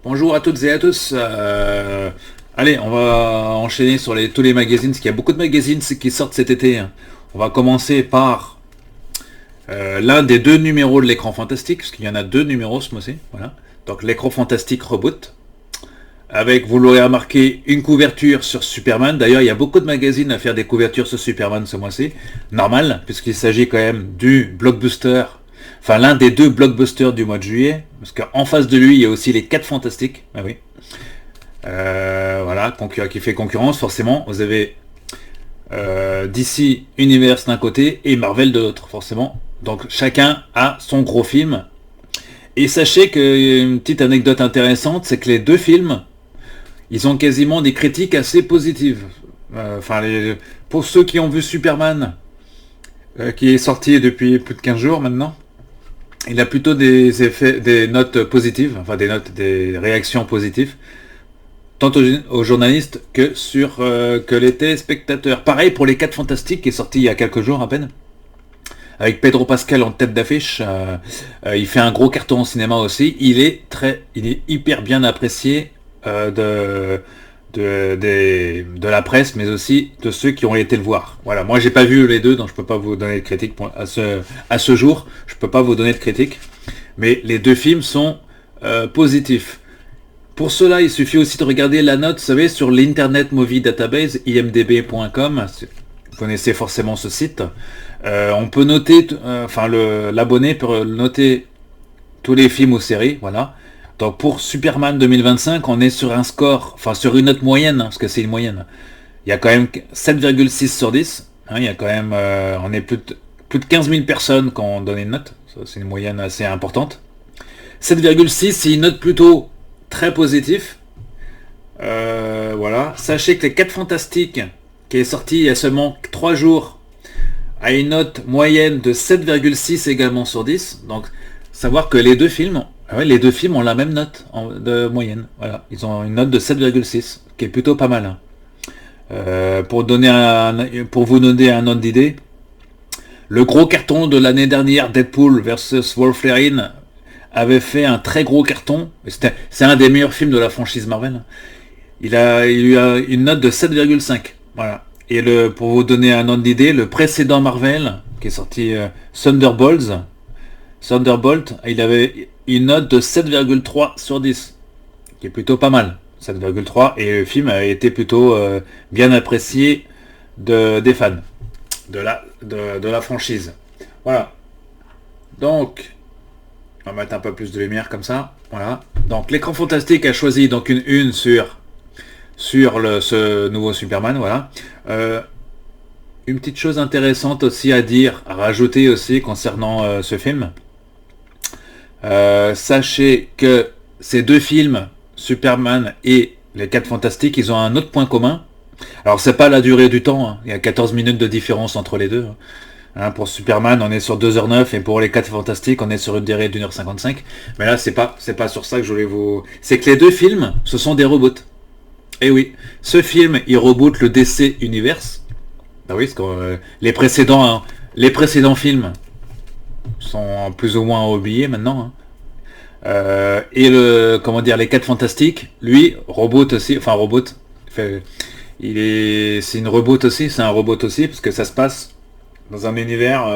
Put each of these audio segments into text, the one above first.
Bonjour à toutes et à tous. Allez, on va enchaîner sur tous les magazines, parce qu'il y a beaucoup de magazines qui sortent cet été, hein. On va commencer par l'un des deux numéros de l'écran fantastique, parce qu'il y en a deux numéros ce mois-ci. Voilà. Donc l'écran fantastique reboot, avec, vous l'aurez remarqué, une couverture sur Superman. D'ailleurs, il y a beaucoup de magazines à faire des couvertures sur Superman ce mois-ci. Normal, puisqu'il s'agit quand même du blockbuster, enfin l'un des deux blockbusters du mois de juillet, parce qu'en face de lui, il y a aussi les 4 Fantastiques. Ah oui. Voilà, qui fait concurrence, forcément. Vous avez DC Universe d'un côté et Marvel de l'autre, forcément. Donc chacun a son gros film. Et sachez qu'une petite anecdote intéressante, c'est que les deux films, ils ont quasiment des critiques assez positives. Pour ceux qui ont vu Superman, qui est sorti depuis plus de 15 jours maintenant, il a plutôt des notes positives, enfin des réactions positives, tant aux journalistes que que les téléspectateurs. Pareil pour les 4 Fantastiques, qui est sorti il y a quelques jours à peine, avec Pedro Pascal en tête d'affiche. Il fait un gros carton au cinéma aussi. Il est hyper bien apprécié de la presse, mais aussi de ceux qui ont été le voir. Voilà, moi j'ai pas vu les deux, donc je peux pas vous donner de critique à ce jour. Je peux pas vous donner de critique, mais les deux films sont positifs. Pour cela, il suffit aussi de regarder la note, vous savez, sur l'Internet Movie Database, imdb.com. Vous connaissez forcément ce site. On peut noter, l'abonné peut noter tous les films ou séries, voilà. Donc pour Superman 2025, on est sur un score, enfin sur une note moyenne, hein, parce que c'est une moyenne. Il y a quand même 7,6 sur 10. Hein, il y a quand même, on est plus de 15 000 personnes qui ont donné une note. Ça, c'est une moyenne assez importante. 7,6, c'est une note plutôt très positive. Voilà. Sachez que les 4 Fantastiques, qui est sorti il y a seulement 3 jours, a une note moyenne de 7,6 également sur 10. Donc, savoir que les deux films ont la même note de moyenne. Voilà. Ils ont une note de 7,6, qui est plutôt pas mal. Hein. Pour vous donner un ordre d'idée, le gros carton de l'année dernière, Deadpool versus Wolverine, avait fait un très gros carton. C'est un des meilleurs films de la franchise Marvel. Il a eu une note de 7,5. Voilà. Et pour vous donner un ordre d'idée, le précédent Marvel, qui est sorti Thunderbolt, il avait une note de 7,3 sur 10, qui est plutôt pas mal. 7,3, et le film a été plutôt bien apprécié des fans de la franchise. Voilà. Donc, on va mettre un peu plus de lumière comme ça. Voilà. Donc l'écran fantastique a choisi donc une une sur ce nouveau Superman. Voilà. Une petite chose intéressante aussi à rajouter aussi concernant ce film. Sachez que ces deux films, Superman et les 4 Fantastiques, ils ont un autre point commun. Alors c'est pas la durée du temps, hein. Il y a 14 minutes de différence entre les deux. Hein, pour Superman, on est sur 2h09, et pour les 4 Fantastiques, on est sur une durée d'1h55. Mais là, c'est pas sur ça que je voulais vous... C'est que les deux films, ce sont des reboots. Et oui, ce film, il reboot le DC Universe. Ah oui, parce que les précédents films sont plus ou moins oubliés maintenant. Hein. Et les 4 Fantastiques, lui, reboot aussi, enfin reboot. C'est un reboot aussi, parce que ça se passe dans un univers,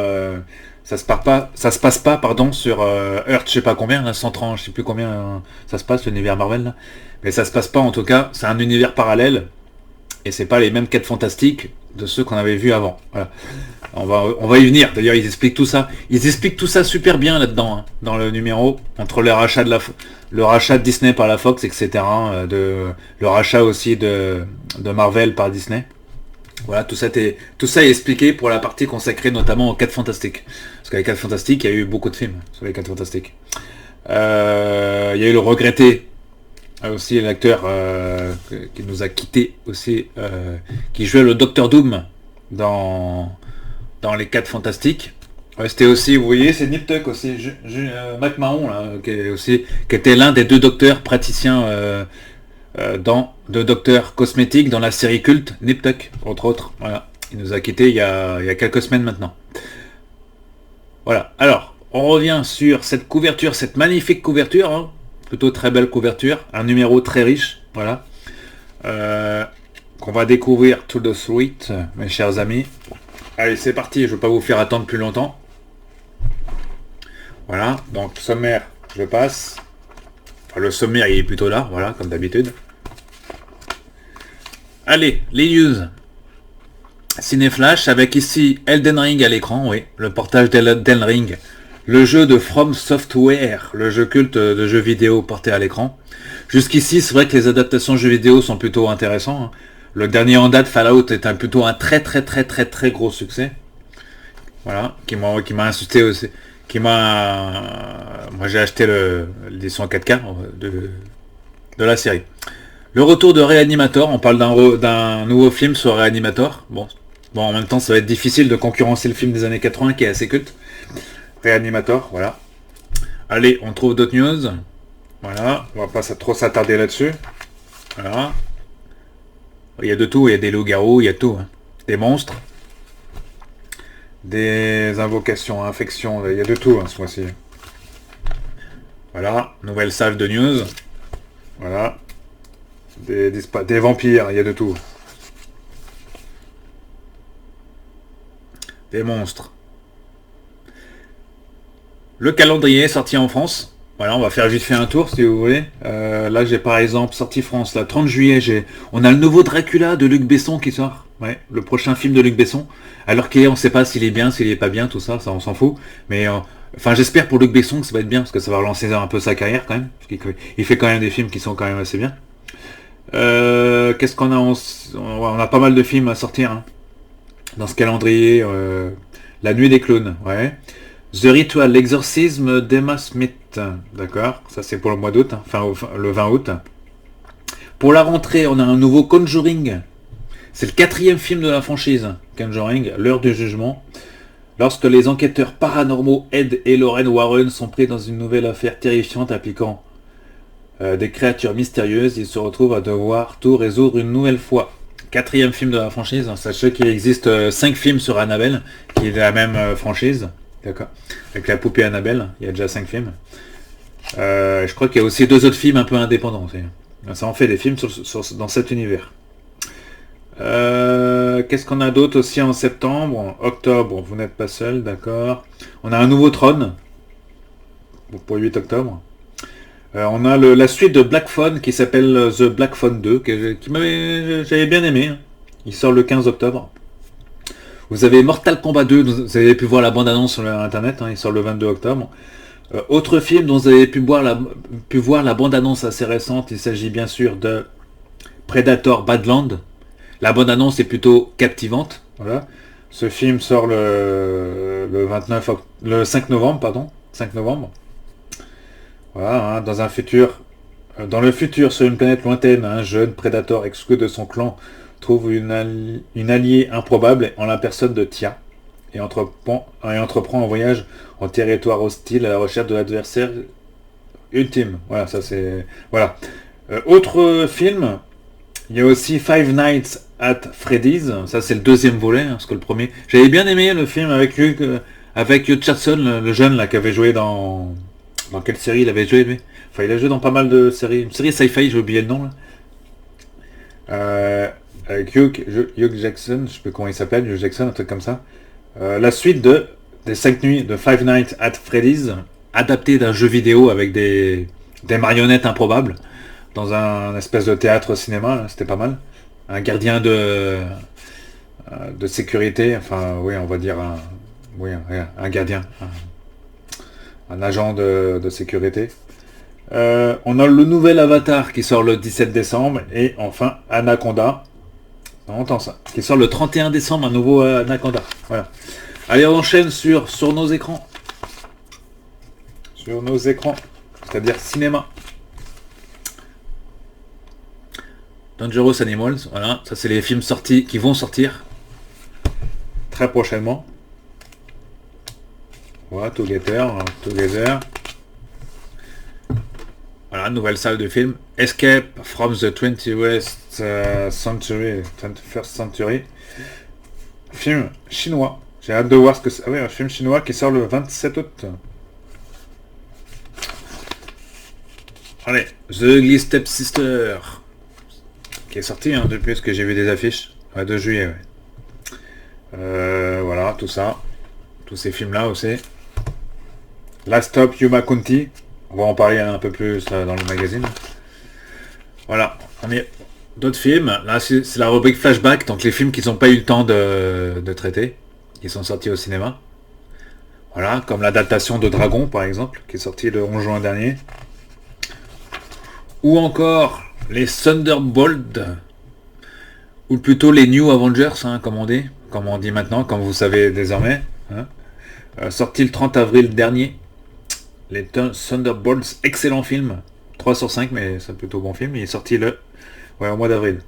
ça se passe pas, pardon, sur Earth, je sais pas combien, là, 130, je sais plus combien ça se passe, l'univers Marvel, là. Mais ça se passe pas, en tout cas, c'est un univers parallèle, et c'est pas les mêmes 4 Fantastiques de ceux qu'on avait vus avant. Voilà. On va y venir. D'ailleurs, ils expliquent tout ça. Ils expliquent tout ça super bien là-dedans, hein, dans le numéro, entre le rachat de Disney par la Fox, etc. Le rachat aussi de Marvel par Disney. Voilà, tout ça est expliqué pour la partie consacrée notamment aux 4 Fantastiques. Parce que les 4 Fantastiques, il y a eu beaucoup de films sur les 4 Fantastiques. Il y a eu le regretté, aussi l'acteur qui nous a quitté aussi, qui jouait le Docteur Doom dans les 4 Fantastiques. Ouais, c'était aussi, vous voyez, c'est Nip Tuck aussi, McMahon, là, qui était l'un des 2 docteurs praticiens de docteurs cosmétiques dans la série culte Nip Tuck, entre autres. Voilà. Il nous a quittés il y a quelques semaines maintenant. Voilà. Alors, on revient sur cette couverture, cette magnifique couverture, hein. plutôt très belle couverture, un numéro très riche, voilà. Qu'on va découvrir tout de suite, mes chers amis. Allez, c'est parti, je ne vais pas vous faire attendre plus longtemps. Voilà, donc sommaire, je passe. Enfin, le sommaire, il est plutôt là, voilà, comme d'habitude. Allez, les news. Cinéflash, avec ici Elden Ring à l'écran, oui, le portage d'Elden Ring. Le jeu de From Software, le jeu culte de jeux vidéo porté à l'écran. Jusqu'ici, c'est vrai que les adaptations jeux vidéo sont plutôt intéressants. Hein. Le dernier en date, Fallout, est plutôt un très gros succès. Voilà, qui m'a insisté aussi. Moi j'ai acheté l'édition 4K de la série. Le retour de Reanimator, on parle d'un nouveau film sur Reanimator. Bon, en même temps, ça va être difficile de concurrencer le film des années 80 qui est assez culte. Reanimator, voilà. Allez, on trouve d'autres news. Voilà, on va pas trop s'attarder là-dessus. Voilà. Il y a de tout, il y a des loups-garous, il y a tout. Hein. Des monstres. Des invocations, infections, il y a de tout hein, ce mois-ci. Voilà, nouvelle salve de news. Voilà. Des vampires, il y a de tout. Des monstres. Le calendrier est sorti en France. Voilà, on va faire vite fait un tour si vous voulez. Là j'ai par exemple sorti France, le 30 juillet, on a le nouveau Dracula de Luc Besson qui sort. Ouais, le prochain film de Luc Besson. Alors qu'on ne sait pas s'il est bien, s'il est pas bien, tout ça, on s'en fout. Mais enfin j'espère pour Luc Besson que ça va être bien, parce que ça va relancer un peu sa carrière quand même. Parce il fait quand même des films qui sont quand même assez bien. Qu'est-ce qu'on a on a pas mal de films à sortir hein, dans ce calendrier. La nuit des clowns, ouais. The Ritual, l'exorcisme d'Emma Smith, d'accord, ça c'est pour le mois d'août, hein, le 20 août. Pour la rentrée, on a un nouveau Conjuring, c'est le 4e film de la franchise, Conjuring, l'heure du jugement. Lorsque les enquêteurs paranormaux Ed et Lorraine Warren sont pris dans une nouvelle affaire terrifiante impliquant des créatures mystérieuses, ils se retrouvent à devoir tout résoudre une nouvelle fois. 4e film de la franchise, sachez qu'il existe 5 films sur Annabelle, qui est de la même franchise. D'accord. Avec la poupée Annabelle, il y a déjà 5 films. Je crois qu'il y a aussi 2 autres films un peu indépendants. Ça en fait des films dans cet univers. Qu'est-ce qu'on a d'autre aussi en septembre? Octobre, vous n'êtes pas seul, d'accord. On a un nouveau Tron. Pour le 8 octobre. On a la suite de Black Phone qui s'appelle The Black Phone 2, j'avais bien aimé. Hein. Il sort le 15 octobre. Vous avez Mortal Kombat 2, vous avez pu voir la bande-annonce sur internet, hein, il sort le 22 octobre. Autre film dont vous avez pu voir la bande-annonce assez récente, il s'agit bien sûr de Predator Badland. La bande-annonce est plutôt captivante. Voilà. Ce film sort le 5 novembre, pardon. 5 novembre. Voilà, hein, dans le futur, sur une planète lointaine, un jeune Predator exclu de son clan trouve une alliée improbable en la personne de Tia et entreprend un voyage en territoire hostile à la recherche de l'adversaire ultime. Voilà, ça c'est... Voilà. Autre film, il y a aussi Five Nights at Freddy's. Ça c'est le 2e volet, hein, parce que le premier... J'avais bien aimé le film avec Hugh Jackson, le jeune là qui avait joué dans... Dans quelle série il avait joué lui? Enfin il a joué dans pas mal de séries. Une série sci-fi, j'ai oublié le nom là. Avec Hugh Jackson, je sais plus comment il s'appelle, Hugh Jackson, un truc comme ça. La suite des 5 nuits de Five Nights at Freddy's, adapté d'un jeu vidéo avec des marionnettes improbables, dans un espèce de théâtre-cinéma, c'était pas mal. Un gardien de sécurité, enfin oui, on va dire un gardien, un agent de sécurité. On a le nouvel Avatar qui sort le 17 décembre, et enfin Anaconda. On entend ça. Qui sort le 31 décembre, un nouveau Anaconda. Voilà. Allez, on enchaîne sur nos écrans. Sur nos écrans. C'est-à-dire cinéma. Dangerous Animals. Voilà. Ça, c'est les films sortis qui vont sortir très prochainement. Voilà, Together. Voilà, nouvelle salle de film. Escape from the 21st Century. Film chinois. J'ai hâte de voir ce que c'est. Ah oui, un film chinois qui sort le 27 août. Allez, The Ugly Stepsister, qui est sorti depuis ce que j'ai vu des affiches. Ouais, 2 juillet, ouais. Voilà, tout ça. Tous ces films-là aussi. Last Stop Yuma County. On va en parler un peu plus dans le magazine. Voilà. On est d'autres films. Là, c'est la rubrique flashback. Donc les films qui n'ont pas eu le temps de traiter. Qui sont sortis au cinéma. Voilà. Comme l'adaptation de Dragon, par exemple. Qui est sorti le 11 juin dernier. Ou encore les Thunderbolts. Ou plutôt les New Avengers, comme on dit maintenant, comme vous savez désormais. Sorti le 30 avril dernier. Les Thunderbolts, excellent film. 3 sur 5, mais c'est plutôt bon film. Il est sorti au mois d'avril.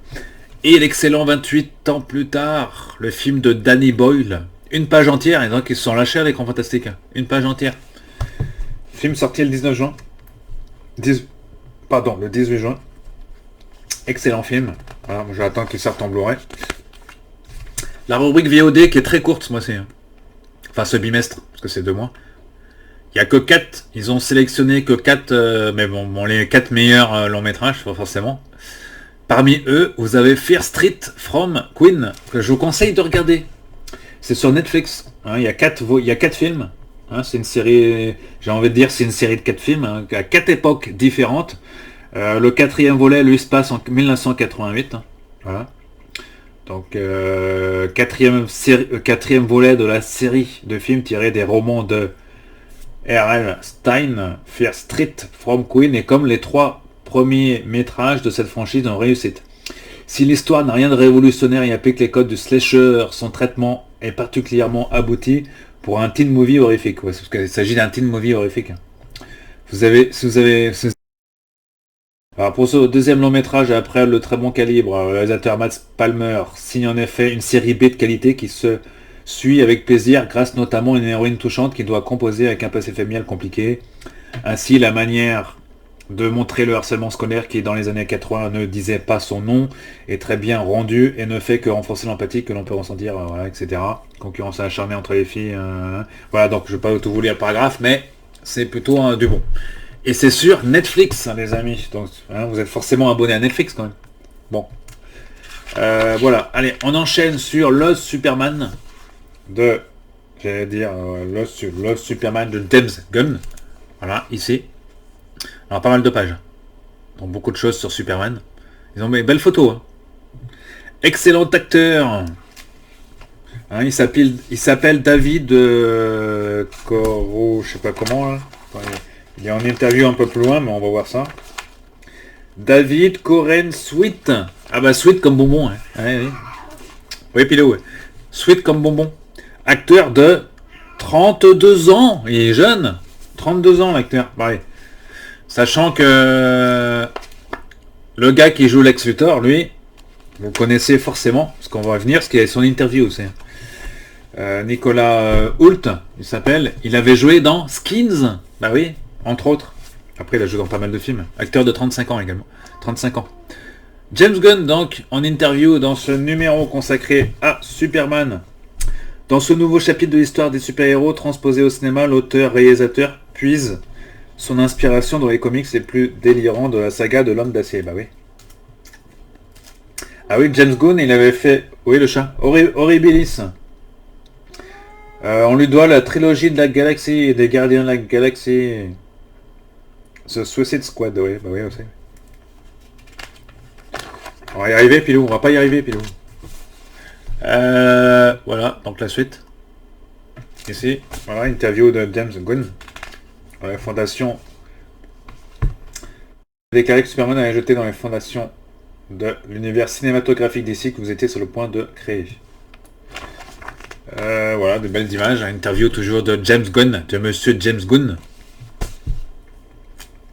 Et l'excellent 28 ans plus tard, le film de Danny Boyle. Une page entière, et donc ils se sont lâchés avec Grand Fantastique. Une page entière. Film sorti le 19 juin. Le 18 juin. Excellent film. Voilà, moi j'attends qu'il sorte en Blu-ray. La rubrique VOD qui est très courte ce mois-ci. Enfin ce bimestre, parce que c'est 2 mois. Il n'y a que 4. Ils ont sélectionné que 4, mais bon, les 4 meilleurs longs métrages, forcément. Parmi eux, vous avez Fear Street from Queen, que je vous conseille de regarder. C'est sur Netflix. Il y a 4 films. C'est une série, j'ai envie de dire, c'est une série de 4 films, à 4 époques différentes. Le 4e volet, lui, se passe en 1988. Voilà. Donc, 4e volet de la série de films tirés des romans de R.L. Stein, Fear Street from Queen, et comme les 3 premiers métrages de cette franchise ont réussite. Si l'histoire n'a rien de révolutionnaire et applique les codes du slasher, son traitement est particulièrement abouti pour un teen movie horrifique. Ouais, parce qu'il s'agit d'un teen movie horrifique. Alors pour ce 2e long métrage, après le très bon calibre, le réalisateur Matt Palmer signe en effet une série B de qualité qui se suit avec plaisir grâce notamment à une héroïne touchante qui doit composer avec un passé familial compliqué. Ainsi, la manière de montrer le harcèlement scolaire qui dans les années 80 ne disait pas son nom est très bien rendue et ne fait que renforcer l'empathie que l'on peut ressentir, etc. Concurrence acharnée entre les filles. Voilà, donc je ne vais pas tout vous lire le paragraphe, mais c'est plutôt du bon. Et c'est sur Netflix, les amis. Donc, vous êtes forcément abonné à Netflix quand même. Bon. Voilà. Allez, on enchaîne sur Lost Superman de... J'allais dire Lost Superman de James Gunn. Voilà, ici. Alors, pas mal de pages. Donc, beaucoup de choses sur Superman. Ils ont mis belles photos. Excellent acteur. Il s'appelle David Coro, je sais pas comment, là. Il est en interview un peu plus loin, mais on va voir ça. David Coren Sweet. Ah bah Sweet comme bonbon. Oui, Pilot, ouais. Sweet comme bonbon. Acteur de 32 ans. Il est jeune. 32 ans l'acteur. Pareil. Sachant que le gars qui joue Lex Luthor, lui, vous connaissez forcément, parce qu'on va venir, parce qu'il y a son interview aussi. Nicolas Hoult, il s'appelle. Il avait joué dans Skins. Bah oui. Entre autres. Après, il a joué dans pas mal de films. Acteur de 35 ans également. 35 ans. James Gunn, donc, en interview dans ce numéro consacré à Superman. Dans ce nouveau chapitre de l'histoire des super-héros transposé au cinéma, l'auteur-réalisateur puise son inspiration dans les comics les plus délirants de la saga de l'Homme d'Acier. Bah oui. Ah oui, James Gunn, il avait fait... Oui, le chat. Horribilis. On lui doit la trilogie de la galaxie et des gardiens de la galaxie. The Suicide Squad, oui, bah oui aussi. On va y arriver, Pilou, on va pas y arriver, Pilou. Voilà, donc la suite. Ici, voilà, interview de James Gunn. La fondation. Déclaré que Superman avait jeté dans les fondations de l'univers cinématographique d'ici que vous étiez sur le point de créer. Voilà, de belles images. Interview toujours de James Gunn, de Monsieur James Gunn.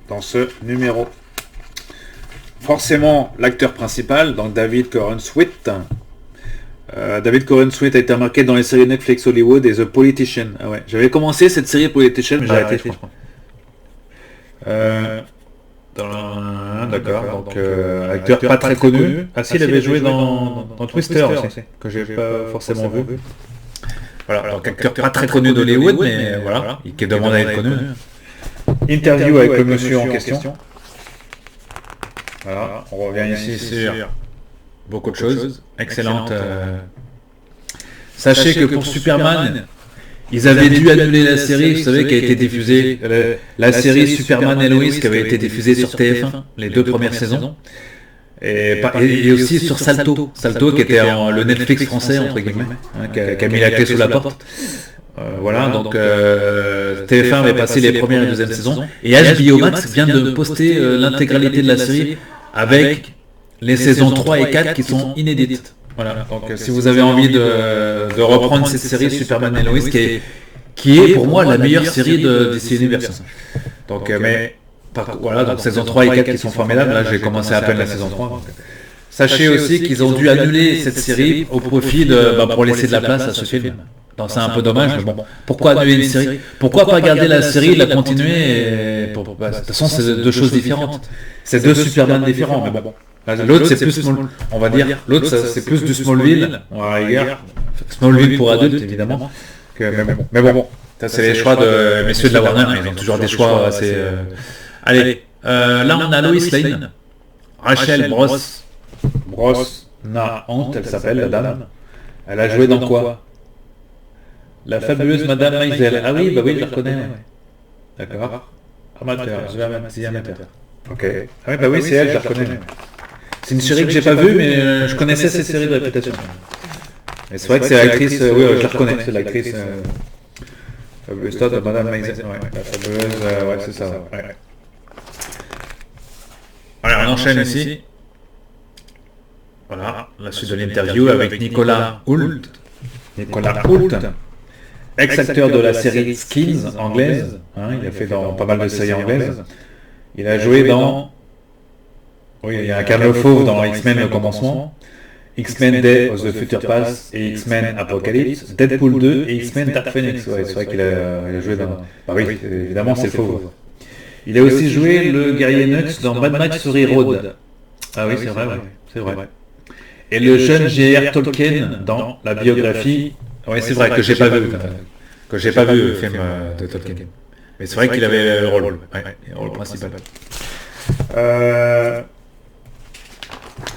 Dans ce numéro. Forcément, l'acteur principal, donc David Coren Sweet. David Coren Sweet a été remarqué dans les séries Netflix Hollywood et The Politician. Ah ouais, j'avais commencé cette série Politician, mais j'ai arrêté, je crois. D'accord, donc acteur pas très connu. Ah si, il avait joué dans Twister aussi, que j'ai pas forcément vu. Voilà, donc acteur pas très connu d'Hollywood, mais voilà, qui est demandé à être connu. Interview avec le monsieur en question. Voilà, on revient ici sur beaucoup de choses. Excellente. Sachez que pour Superman, ils avaient dû annuler la série, vous savez, qui a été diffusée, la série Superman et Lois qui avait été diffusée sur TF1, les 2 premières saisons. Et aussi sur Salto, qui était le Netflix français, entre guillemets, qui a mis la clé sous la porte. Voilà, donc TF1 avait passé les premières et deuxième saisons, et HBO Max vient de poster l'intégralité de la série avec les saisons 3 et 4 qui sont inédites. Voilà, donc si vous avez envie de reprendre cette série Superman et Lois, qui est pour moi la meilleure série de DC Universe. Donc, voilà, donc saison 3 et 4 qui sont formidables, là j'ai commencé à peine la saison 3. Sachez aussi qu'ils ont dû annuler cette série au profit pour laisser de la place à ce film. Donc c'est un peu dommage, mais bon, pourquoi annuler une série? Pourquoi pas garder la série, la continuer de toute façon c'est 2 choses différentes. C'est 2 Superman différents, mais bon. L'autre c'est plus on va dire, l'autre c'est plus du Smallville, Smallville pour adultes évidemment. Mais bon, ça c'est les choix de messieurs de la Warner, ils ont toujours des choix assez... Allez, là on a Lois Lane, Rachel Brosnahan, elle s'appelle la dame. Elle a joué dans quoi? La fabuleuse Madame Maisel. Ah oui, bah oui, je la reconnais. Ouais. D'accord. Amateur, je vais amateur. Ok. Ah oui, bah oui, c'est elle, je la reconnais. C'est une série que j'ai pas vue, mais je connaissais cette série de réputation. Et c'est vrai que c'est l'actrice, oui, je la reconnais, c'est l'actrice fabuleuse de Madame Maisel. Ouais, la fabuleuse, ouais, c'est ça. Ouais. Voilà, on enchaîne ici. Voilà, la suite de l'interview avec Nicolas Hoult. Ex-acteur de la série Skins anglaise, il a fait dans pas mal de séries anglaises. Il a joué dans... Oui, il y a un Carl Fauve dans X-Men le commencement, X-Men Day of the Future Past et X-Men Apocalypse, Deadpool 2 et X-Men Dark Phoenix. Ouais, c'est vrai qu'il a joué dans... Bah oui, évidemment c'est le Fauve. Il a aussi joué le guerrier Nux dans Mad Max Fury Road. Ah oui, c'est vrai, ouais. C'est vrai. Et le jeune J.R. Tolkien dans la biographie... Oui, c'est vrai que j'ai pas vu le film de Tolkien. Mais c'est vrai qu'il avait le rôle principal.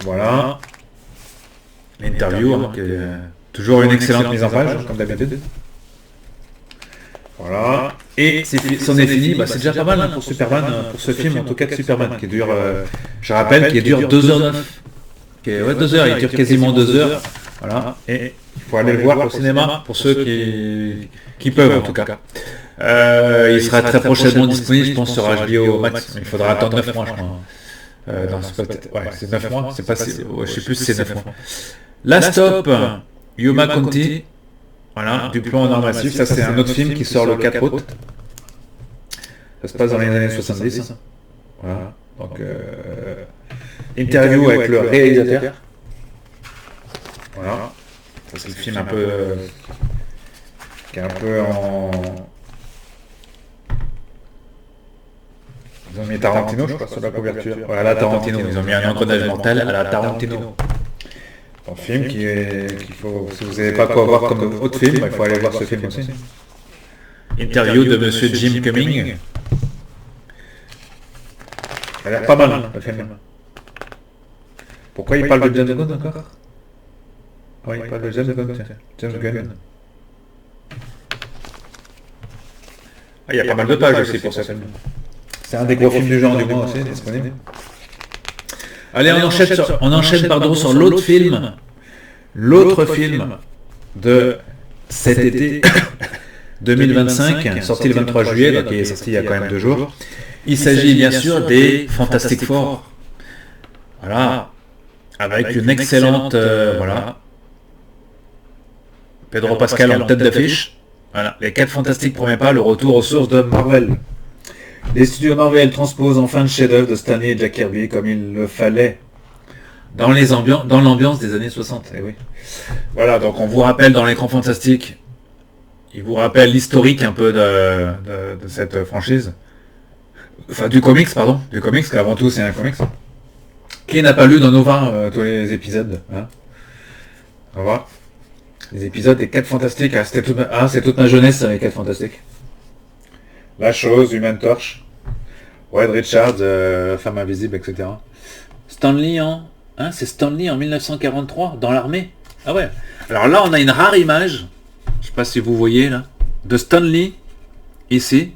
Voilà. L'interview, toujours une excellente mise en page, comme d'habitude. Voilà. Et c'en est fini, c'est déjà pas mal pour Superman, pour ce film, en tout cas de Superman, qui dure, je rappelle, qui dure 2h09. 2 heures, il dure quasiment 2 heures. Voilà. Et il faut aller le voir au cinéma pour ceux qui peuvent en tout cas. Il sera très prochainement disponible, je pense, sur HBO Max. Il faudra attendre 9 mois, je crois. C'est 9 mois, c'est pas je sais plus si c'est 9 mois. Last Stop, Yuma County, voilà, du plan en armes massif. Ça c'est un autre film qui sort le 4 août. Ça se passe dans les années 70. Voilà. Donc interview avec le réalisateur. Voilà. Ça c'est le film un peu qui est un peu en... Ils ont mis Tarantino, je crois, sur la couverture. Voilà, la Tarantino. Ils ont mis un engrenage mental à la Tarantino. Un film qu'il faut... Si vous n'avez pas quoi voir comme autre film, il faut aller voir ce film aussi. Interview de Monsieur Jim Cumming. Ça a l'air pas mal, le film. Pourquoi il parle de James Gunn encore? Oui, il parle de James Gunn. James Gunn. Il y a pas mal de pages aussi pour ce film. C'est un des gros films du genre du mois aussi, disponible. Allez, on enchaîne sur l'autre film. L'autre film de cet été 2025, sorti le 23 juillet, donc il est sorti il y a quand même 2 jours. Il s'agit bien sûr des Fantastic Four. Voilà. Avec une excellente... voilà. Pedro Pascal en tête d'affiche. Voilà. Les 4 Fantastiques premier pas, le retour aux sources de Marvel. Les studios Marvel transposent enfin le chef-d'œuvre de Stanley et Jack Kirby comme il le fallait dans l'ambiance des années 60. Eh oui. Voilà, donc on vous rappelle dans l'écran fantastique, il vous rappelle l'historique un peu de cette franchise. Enfin, du comics, qu'avant tout c'est un comics. Qui n'a pas lu dans Nova tous les épisodes, hein? On va voir. Les épisodes des 4 Fantastiques, c'est toute ma jeunesse, les 4 Fantastiques. La Chose, Human Torch. Red Richards, Femme invisible, etc. Stanley c'est Stanley en 1943, dans l'armée. Ah ouais. Alors là, on a une rare image, je sais pas si vous voyez là, de Stanley, ici.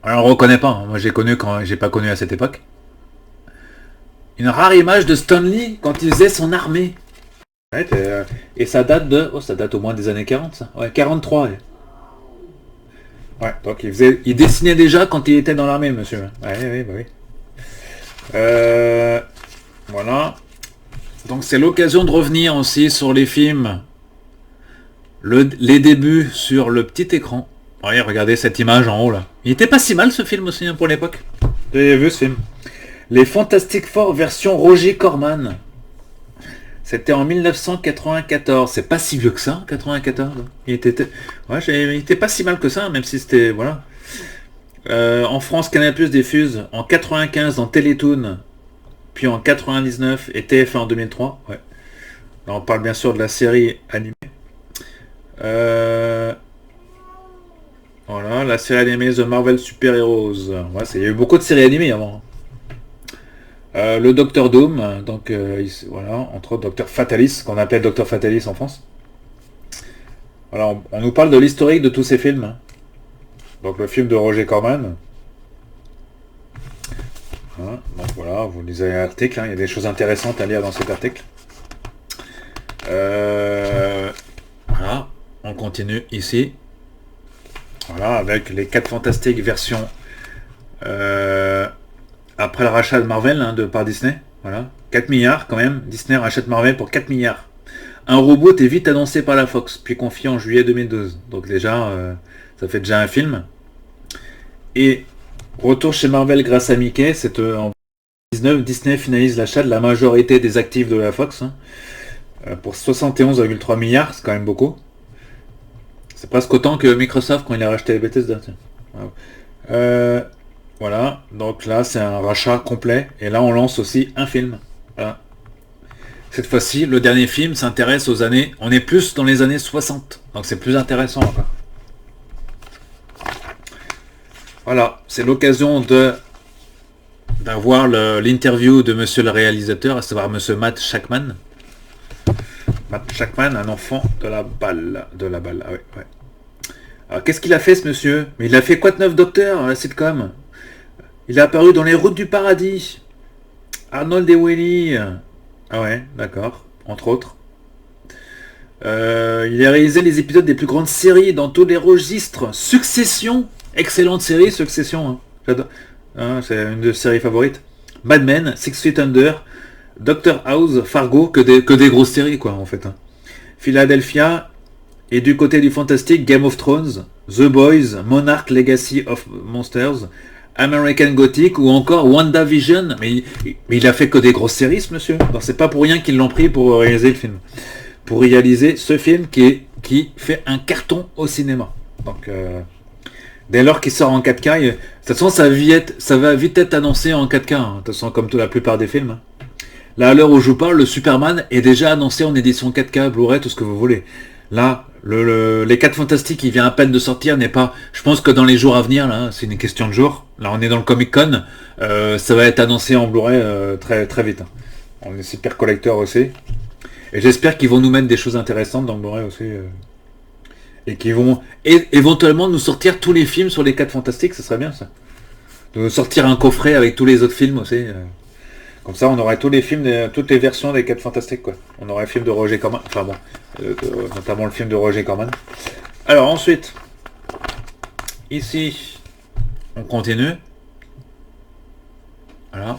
Alors on reconnaît pas, hein. Moi j'ai connu quand j'ai pas connu à cette époque. Une rare image de Stanley quand il faisait son armée. Ouais, et ça date de... Oh, ça date au moins des années 40, ça. Ouais, 43. Ouais, donc il dessinait déjà quand il était dans l'armée, le monsieur. Ouais, oui, bah oui. Voilà. Donc c'est l'occasion de revenir aussi sur les films. Les débuts sur le petit écran. Ouais, regardez cette image en haut là. Il était pas si mal ce film aussi hein, pour l'époque. Vous avez vu ce film? Les Fantastic Four version Roger Corman. C'était en 1994. C'est pas si vieux que ça, 94. Il était pas si mal que ça, même si c'était... Voilà. En France, Canal+ diffuse en 95 dans Télétoon, puis en 99 et TF1 en 2003. Ouais. Là, on parle bien sûr de la série animée. Voilà, la série animée The Marvel Super Heroes. Ouais, il y a eu beaucoup de séries animées avant. Le Docteur Doom, donc voilà, entre autres Docteur Fatalis, qu'on appelle Docteur Fatalis en France. Voilà, on nous parle de l'historique de tous ces films. Donc le film de Roger Corman. Hein, donc voilà, vous lisez l'article, hein, il y a des choses intéressantes à lire dans cet article. Voilà, on continue ici. Voilà, avec les 4 Fantastiques version après le rachat de Marvel par Disney. Voilà, 4 milliards quand même. Disney rachète Marvel pour 4 milliards. Un reboot est vite annoncé par la Fox, puis confié en juillet 2012. Donc déjà, ça fait déjà un film. Et retour chez Marvel grâce à Mickey, c'est en 2019, Disney finalise l'achat de la majorité des actifs de la Fox pour 71,3 milliards, c'est quand même beaucoup. C'est presque autant que Microsoft quand il a racheté Bethesda. Voilà, donc là c'est un rachat complet, et là on lance aussi un film. Voilà. Cette fois-ci, le dernier film s'intéresse aux années... On est plus dans les années 60, donc c'est plus intéressant encore. Voilà, c'est l'occasion d'avoir l'interview de monsieur le réalisateur, à savoir monsieur Matt Shakman. Matt Shakman, un enfant de la balle. Ah ouais, ouais. Alors qu'est-ce qu'il a fait ce monsieur? Mais il a fait quoi de neuf Docteur, la sitcom? Il est apparu dans Les Routes du Paradis. Arnold et Willy. Ah ouais, d'accord, entre autres. Il a réalisé les épisodes des plus grandes séries dans tous les registres. Succession. Excellente série, Succession. Hein. J'adore. Hein, c'est une de mes séries favorites. Mad Men, Six Feet Under, Doctor House, Fargo, que des grosses séries, quoi, en fait. Hein. Philadelphia, et du côté du fantastique, Game of Thrones, The Boys, Monarch Legacy of Monsters, American Gothic, ou encore WandaVision. Mais il a fait que des grosses séries, ce monsieur. Donc c'est pas pour rien qu'ils l'ont pris pour réaliser le film. Pour réaliser ce film qui fait un carton au cinéma. Donc... dès lors qu'il sort en 4K, de toute façon ça va vite être annoncé en 4K, hein, de toute façon comme la plupart des films. Là à l'heure où je vous parle, le Superman est déjà annoncé en édition 4K, Blu-ray, tout ce que vous voulez. Là, les 4 Fantastiques, il vient à peine de sortir, n'est pas... Je pense que dans les jours à venir, là, c'est une question de jours. Là on est dans le Comic Con, ça va être annoncé en Blu-ray très, très vite. Hein. On est super collecteur aussi. Et j'espère qu'ils vont nous mettre des choses intéressantes dans le Blu-ray aussi. Et qui vont éventuellement nous sortir tous les films sur les 4 Fantastiques, ce serait bien ça. De nous sortir un coffret avec tous les autres films aussi. Comme ça, on aurait tous les films, toutes les versions des 4 Fantastiques, quoi. On aurait un film de Roger Corman, enfin bon, notamment le film de Roger Corman. Alors ensuite, ici, on continue. Voilà.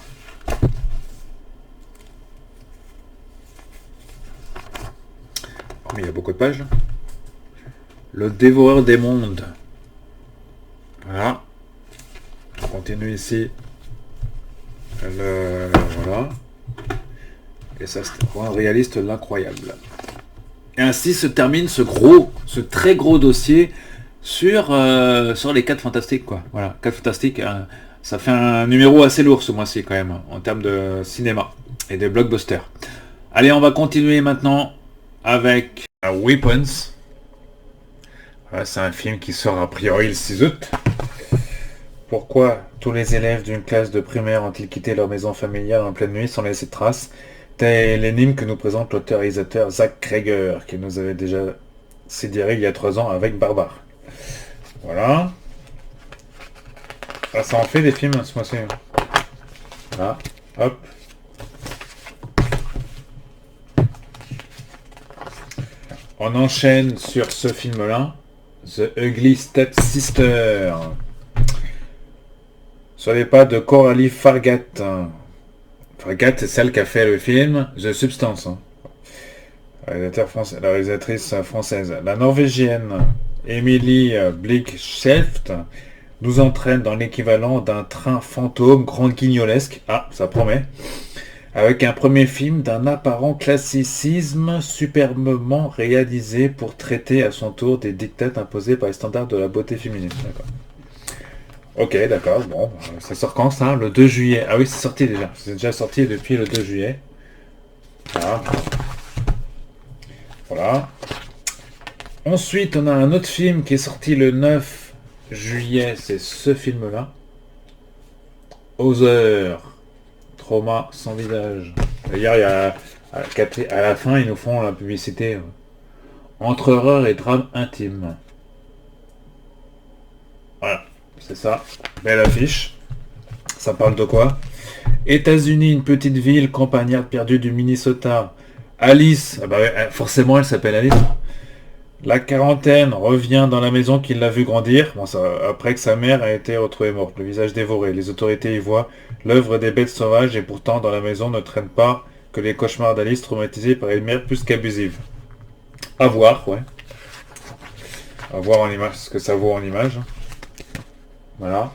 Oh, mais il y a beaucoup de pages là. Le dévoreur des mondes. Voilà. On continue ici. Voilà. Et ça, c'est pour un réaliste l'incroyable. Et ainsi se termine ce très gros dossier sur les 4 Fantastiques, quoi. Voilà, 4 Fantastiques. Ça fait un numéro assez lourd ce mois-ci quand même, en termes de cinéma et de blockbusters. Allez, on va continuer maintenant avec Weapons. Voilà, c'est un film qui sort a priori le 6 août. Pourquoi tous les élèves d'une classe de primaire ont-ils quitté leur maison familiale en pleine nuit sans laisser de traces? Telle est l'énigme que nous présente l'auteur-réalisateur Zach Cregger, qui nous avait déjà sidéré il y a 3 ans avec Barbare. Voilà. Ah, ça en fait des films ce mois-ci. Voilà. Hop. On enchaîne sur ce film-là. The Ugly Stepsister. Sur les pas de Coralie Fargat. Fargat, c'est celle qui a fait le film The Substance. La réalisatrice française. La norvégienne Emily Blikskjeft nous entraîne dans l'équivalent d'un train fantôme grand guignolesque. Ah, ça promet. Avec un premier film d'un apparent classicisme superbement réalisé pour traiter à son tour des dictats imposés par les standards de la beauté féminine. D'accord. Ok, d'accord. Bon, ça sort quand ça? Le 2 juillet. Ah oui, c'est sorti déjà. C'est déjà sorti depuis le 2 juillet. Voilà. Voilà. Ensuite, on a un autre film qui est sorti le 9 juillet. C'est ce film-là. Other. Trauma sans visage. D'ailleurs, il y a à la fin, ils nous font la publicité. Entre horreur et drame intime. Voilà, c'est ça. Belle affiche. Ça parle de quoi? États-Unis, une petite ville campagnarde perdue du Minnesota. Alice, ah bah ouais, forcément elle s'appelle Alice. La quarantaine revient dans la maison qu'il l'a vu grandir, bon, après que sa mère a été retrouvée morte, le visage dévoré. Les autorités y voient l'œuvre des bêtes sauvages et pourtant dans la maison ne traîne pas que les cauchemars d'Alice traumatisés par une mère plus qu'abusive. À voir, ouais. À voir en image, ce que ça vaut en image. Voilà.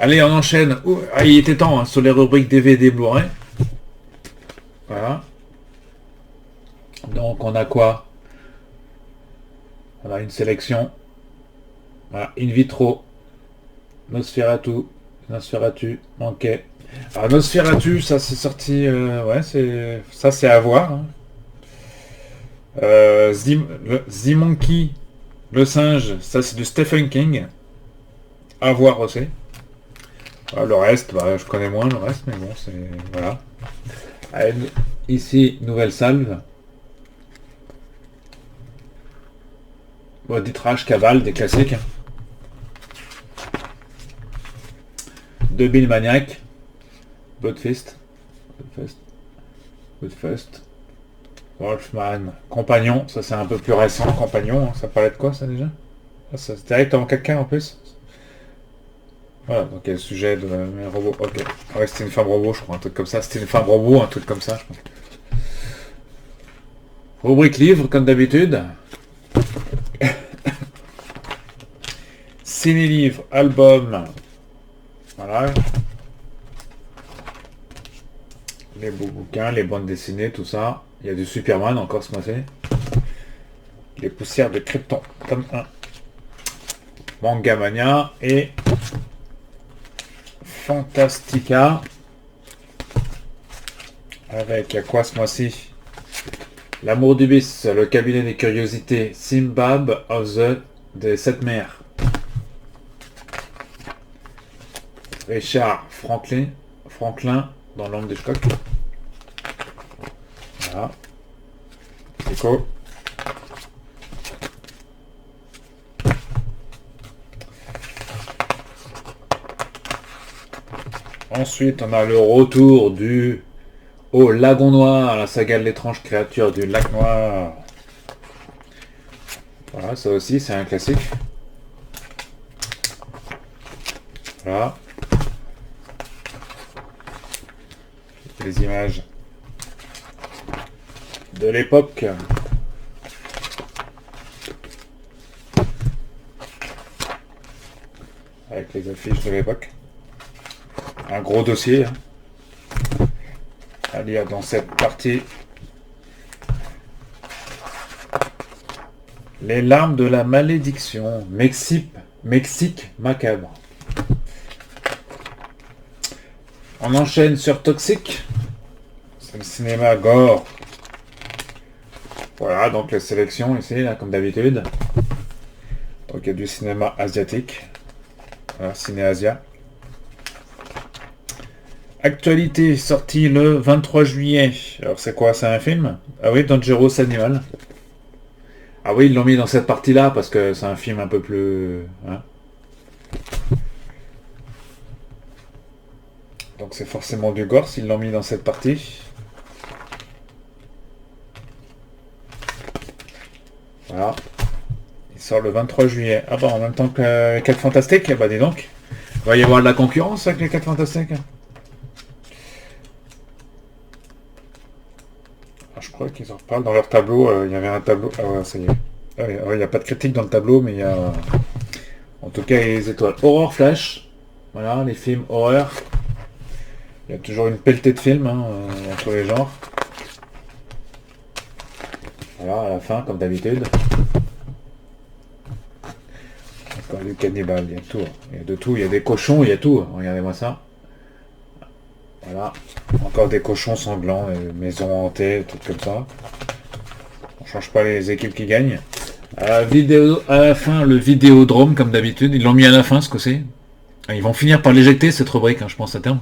Allez, on enchaîne. Ah, il était temps, hein, sur les rubriques DVD Blu-ray. Voilà. Donc on a quoi? On a une sélection. Voilà, In Vitro, Nosferatu, Manquet. Alors Nosferatu, ça c'est sorti, ouais, c'est à voir. Hein. The Monkey, le singe, ça c'est de Stephen King. À voir aussi. Voilà, le reste, bah, je connais moins le reste, mais bon, c'est voilà. Allez, ici, nouvelle salve. Bon, Titrage, Cavale, des classiques. De Bill Maniac. Bloodfist. Wolfman. Compagnon, ça c'est un peu plus récent. Compagnon, hein, ça parlait de quoi ça déjà? Ah, ça, c'est direct en quelqu'un en plus. Voilà, donc il y a le sujet de robot. Ok. Ouais, c'était une femme robot, je crois, un truc comme ça. C'était une femme robot, un truc comme ça, je crois. Rubrique livre, comme d'habitude. Ciné-livre, album. Voilà. Les beaux bouquins, les bandes dessinées, tout ça. Il y a du Superman encore ce mois-ci. Les poussières de Krypton, tome 1. Manga Mania et Fantastica. Avec, il y a quoi ce mois-ci? L'amour du bis, le cabinet des curiosités, Simbab of des 7 mers. Richard Franklin dans l'ombre des Schkock. Voilà. Écho. Ensuite, on a le retour du Lagon Noir, la saga de l'étrange créature du lac noir. Voilà, ça aussi, c'est un classique. Voilà. Les images de l'époque. Avec les affiches de l'époque. Un gros dossier hein, à lire dans cette partie. Les larmes de la malédiction. Mexique macabre. On enchaîne sur Toxic. C'est le cinéma gore. Voilà, donc les sélections ici, là, comme d'habitude. Donc Donc il y a du cinéma asiatique. Voilà, Ciné Asia. Actualité sortie le 23 juillet. Alors c'est quoi? C'est un film? Ah oui, Dangerous Animal. Ah oui, ils l'ont mis dans cette partie-là parce que c'est un film un peu plus... hein. Donc c'est forcément du gore s'ils l'ont mis dans cette partie. Voilà. Il sort le 23 juillet. Ah bah en même temps que 4 Fantastiques, bah dis donc. Il va y avoir de la concurrence avec les 4 Fantastiques. Ah, je crois qu'ils en reparlent dans leur tableau. Il y avait un tableau. Ah ouais, ça y est. Ah ouais, il n'y a pas de critique dans le tableau, mais il y a... En tout cas, il y a les étoiles. Horror Flash. Voilà, les films horreur. Il y a toujours une pelletée de films dans tous les genres. Voilà, à la fin, comme d'habitude. Encore du cannibale, il y a tout. Il y a de tout, il y a des cochons, il y a tout. Regardez-moi ça. Voilà. Encore des cochons sanglants, des maisons hantées, des trucs comme ça. On change pas les équipes qui gagnent. Vidéo, à la fin, le Vidéodrome, comme d'habitude. Ils l'ont mis à la fin, ce que c'est. Ils vont finir par l'éjecter, cette rubrique, je pense, à terme.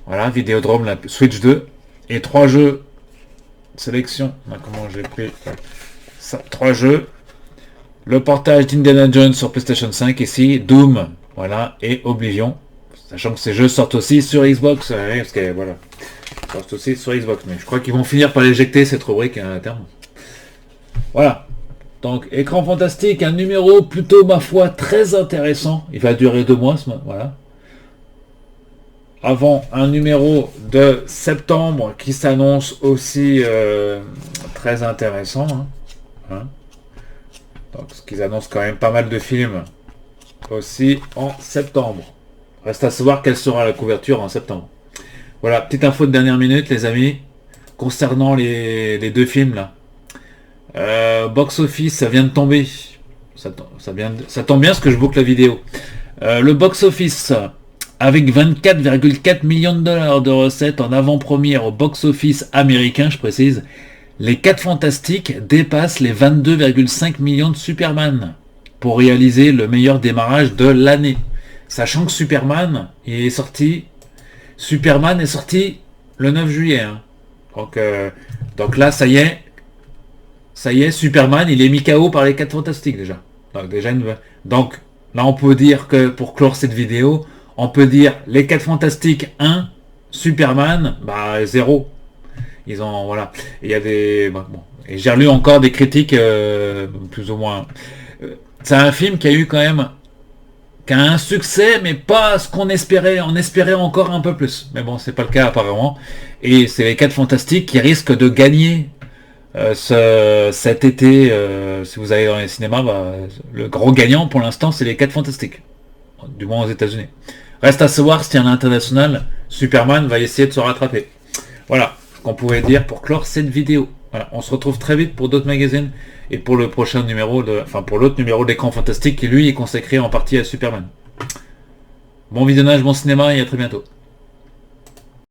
Voilà, Vidéodrome, la Switch 2. Et 3 jeux. Sélection. Comment j'ai pris ça, 3 jeux. Le portage d'Indiana Jones sur PlayStation 5 ici. Doom. Voilà. Et Oblivion. Sachant que ces jeux sortent aussi sur Xbox. Parce que, voilà. Ils sortent aussi sur Xbox. Mais je crois qu'ils vont finir par l'éjecter, cette rubrique, à terme. Voilà. Donc, Écran Fantastique, un numéro plutôt, ma foi, très intéressant. Il va durer 2 mois, voilà. Avant un numéro de septembre qui s'annonce aussi très intéressant. Donc, ce qu'ils annoncent quand même pas mal de films aussi en septembre. Reste à savoir quelle sera la couverture en septembre. Voilà, petite info de dernière minute, les amis, concernant les 2 films là. Box Office, ça vient de tomber. Ça tombe bien parce que je boucle la vidéo. Le Box Office, avec 24,4 millions de dollars de recettes en avant-première au Box Office américain, je précise, les 4 Fantastiques dépassent les 22,5 millions de Superman pour réaliser le meilleur démarrage de l'année. Sachant que Superman est sorti le 9 juillet. Donc là, ça y est, Superman, il est mis KO par les 4 Fantastiques déjà. Donc là, on peut dire que pour clore cette vidéo, on peut dire les 4 Fantastiques 1, Superman, 0. Ils ont, voilà. Il y a des... bon. Et j'ai relu encore des critiques, plus ou moins. C'est un film qui a eu quand même... qui a un succès, mais pas ce qu'on espérait. On espérait encore un peu plus. Mais bon, c'est pas le cas apparemment. Et c'est les 4 Fantastiques qui risquent de gagner cet été. Si vous allez dans les cinémas, le gros gagnant pour l'instant, c'est les 4 Fantastiques. Du moins aux États-Unis. Reste à savoir si à l'international, Superman va essayer de se rattraper. Voilà ce qu'on pouvait dire pour clore cette vidéo. Voilà, on se retrouve très vite pour d'autres magazines et pour le prochain numéro pour l'autre numéro d'Écran Fantastique qui lui est consacré en partie à Superman. Bon visionnage, bon cinéma et à très bientôt.